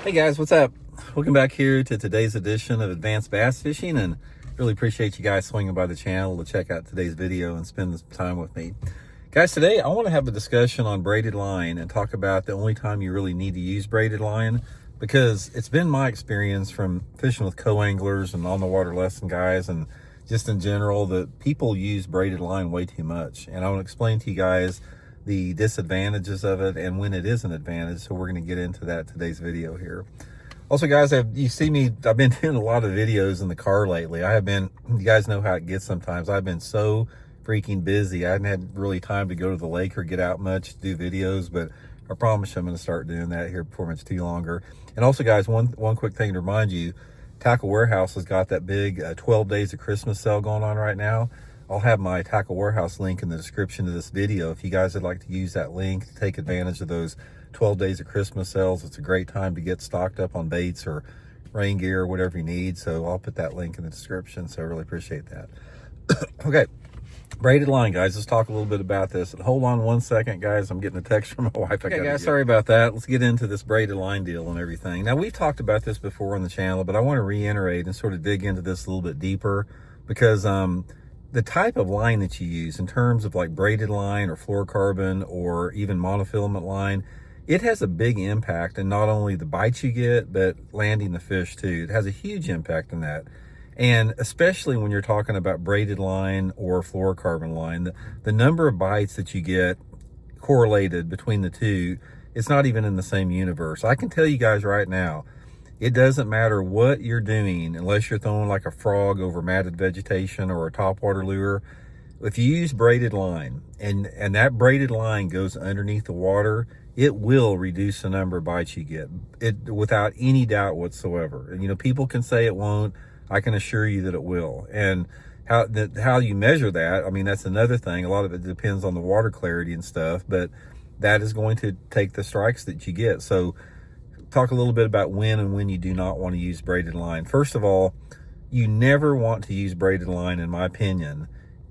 Hey guys, what's up? Welcome back here to today's edition of Advanced Bass Fishing, and really appreciate you guys swinging by the channel to check out today's video and spend this time with me. Guys, today I want to have a discussion on braided line and talk about the only time you really need to use braided line, because it's been my experience from fishing with co-anglers and on the water lesson guys and just in general that people use braided line way too much. And I want to explain to you guys the disadvantages of it and when it is an advantage. So we're going to get into that today's video here. Also guys, you see me, I've been doing a lot of videos in the car lately. You guys know how it gets sometimes. I've been so freaking busy. I hadn't had really time to go to the lake or get out much to do videos, but I promise you I'm going to start doing that here before much too longer. And also guys, one quick thing to remind you, Tackle Warehouse has got that big 12 days of Christmas sale going on right now. I'll have my Tackle Warehouse link in the description of this video. If you guys would like to use that link to take advantage of those 12 days of Christmas sales, it's a great time to get stocked up on baits or rain gear or whatever you need. So I'll put that link in the description. So I really appreciate that. Okay, braided line, guys. Let's talk a little bit about this. And hold on one second, guys. I'm getting a text from my wife. Okay, guys, sorry about that. Let's get into this braided line deal and everything. Now, we've talked about this before on the channel, but I want to reiterate and sort of dig into this a little bit deeper, because the type of line that you use in terms of like braided line or fluorocarbon or even monofilament line, it has a big impact in not only the bites you get, but landing the fish too. It has a huge impact in that. And especially when you're talking about braided line or fluorocarbon line, the number of bites that you get correlated between the two, it's not even in the same universe. I can tell you guys right now, it doesn't matter what you're doing, unless you're throwing like a frog over matted vegetation or a topwater lure. If you use braided line and that braided line goes underneath the water, it will reduce the number of bites you get, without any doubt whatsoever. And people can say it won't. I can assure you that it will. And how you measure that, I mean, that's another thing. A lot of it depends on the water clarity and stuff, but that is going to take the strikes that you get. So talk a little bit about when you do not want to use braided line. First of all, you never want to use braided line, in my opinion,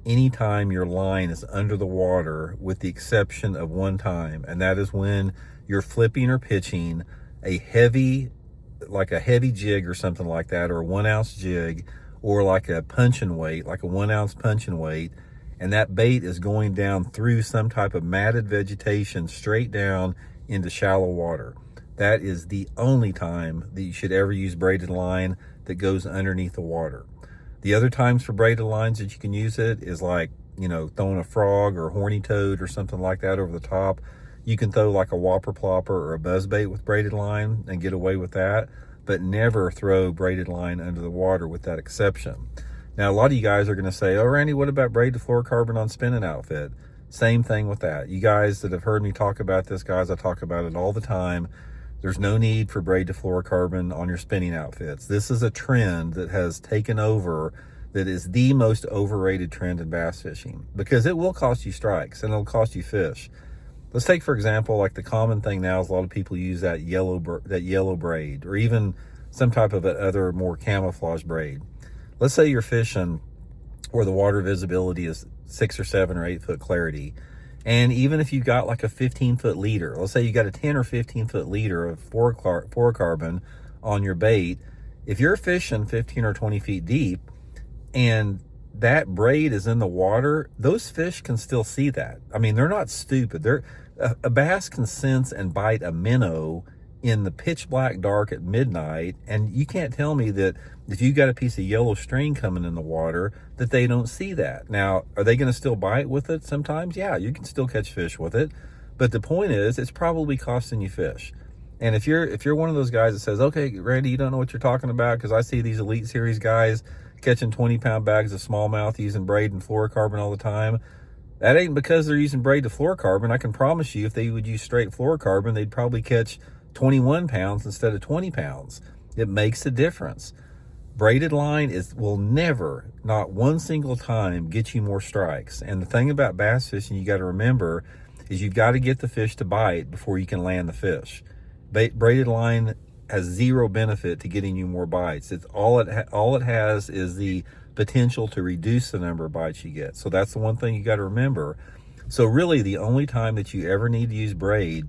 anytime your line is under the water, with the exception of one time, and that is when you're flipping or pitching like a heavy jig or something like that, or a 1 ounce jig, or like a puncheon weight, like a 1 ounce puncheon weight, and that bait is going down through some type of matted vegetation straight down into shallow water. That is the only time that you should ever use braided line that goes underneath the water. The other times for braided lines that you can use it is like, throwing a frog or a horny toad or something like that over the top. You can throw like a whopper plopper or a buzzbait with braided line and get away with that, but never throw braided line under the water with that exception. Now, a lot of you guys are going to say, oh, Randy, what about braided fluorocarbon on spinning outfit? Same thing with that. You guys that have heard me talk about this, guys, I talk about it all the time. There's no need for braided fluorocarbon on your spinning outfits. This is a trend that has taken over, that is the most overrated trend in bass fishing, because it will cost you strikes and it'll cost you fish. Let's take, for example, like the common thing now is a lot of people use that yellow braid, or even some type of other more camouflage braid. Let's say you're fishing where the water visibility is 6 or 7 or 8 foot clarity. And even if you got like a 15-foot leader, let's say you got a 10 or 15-foot leader of fluorocarbon on your bait, if you're fishing 15 or 20 feet deep and that braid is in the water, those fish can still see that. I mean, they're not stupid. A bass can sense and bite a minnow in the pitch black dark at midnight, and you can't tell me that if you got a piece of yellow string coming in the water that they don't see that. Now, are they going to still bite with it sometimes? Yeah, you can still catch fish with it, but the point is, it's probably costing you fish. And if you're one of those guys that says, okay, Randy, you don't know what you're talking about, because I see these Elite Series guys catching 20-pound bags of smallmouth using braid and fluorocarbon all the time, that ain't because they're using braid to fluorocarbon. I can promise you, if they would use straight fluorocarbon, they'd probably catch 21 pounds instead of 20 pounds. It makes a difference. Braided line will never, not one single time, get you more strikes. And the thing about bass fishing you got to remember is you've got to get the fish to bite before you can land the fish. Braided line has zero benefit to getting you more bites. All it has is the potential to reduce the number of bites you get. So that's the one thing you got to remember. So really, the only time that you ever need to use braid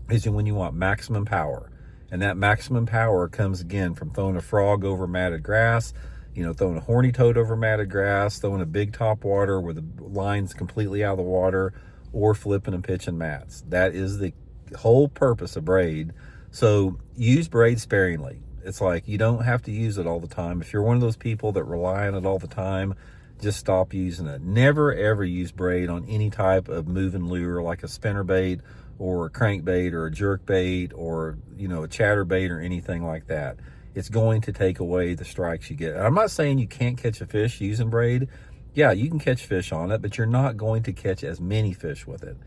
is when you want maximum power. And that maximum power comes again from throwing a frog over matted grass, throwing a horny toad over matted grass, throwing a big top water where the line's completely out of the water, or flipping and pitching mats. That is the whole purpose of braid. So use braid sparingly. It's like you don't have to use it all the time. If you're one of those people that rely on it all the time, just stop using it. Never ever use braid on any type of moving lure like a spinnerbait or a crankbait or a jerkbait or a chatterbait or anything like that. It's going to take away the strikes you get. And I'm not saying you can't catch a fish using braid. Yeah, you can catch fish on it, but you're not going to catch as many fish with it.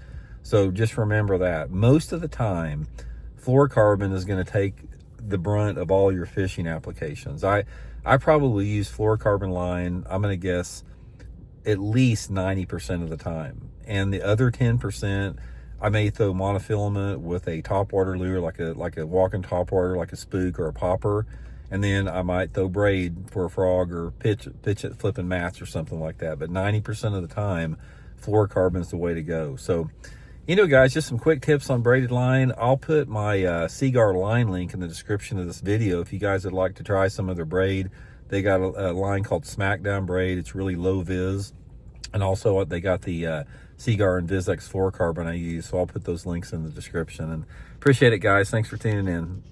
So just remember that. Most of the time, fluorocarbon is going to take the brunt of all your fishing applications. I probably use fluorocarbon line, I'm going to guess, at least 90% of the time. And the other 10%, I may throw monofilament with a topwater lure, like a walking topwater, like a spook or a popper. And then I might throw braid for a frog or pitch it flipping mats or something like that. But 90% of the time, fluorocarbon is the way to go. So, guys, just some quick tips on braided line. I'll put my Seaguar line link in the description of this video if you guys would like to try some of their braid. They got a line called Smackdown Braid. It's really low vis. And also they got the Seaguar and VizX fluorocarbon I use. So I'll put those links in the description. And appreciate it, guys. Thanks for tuning in.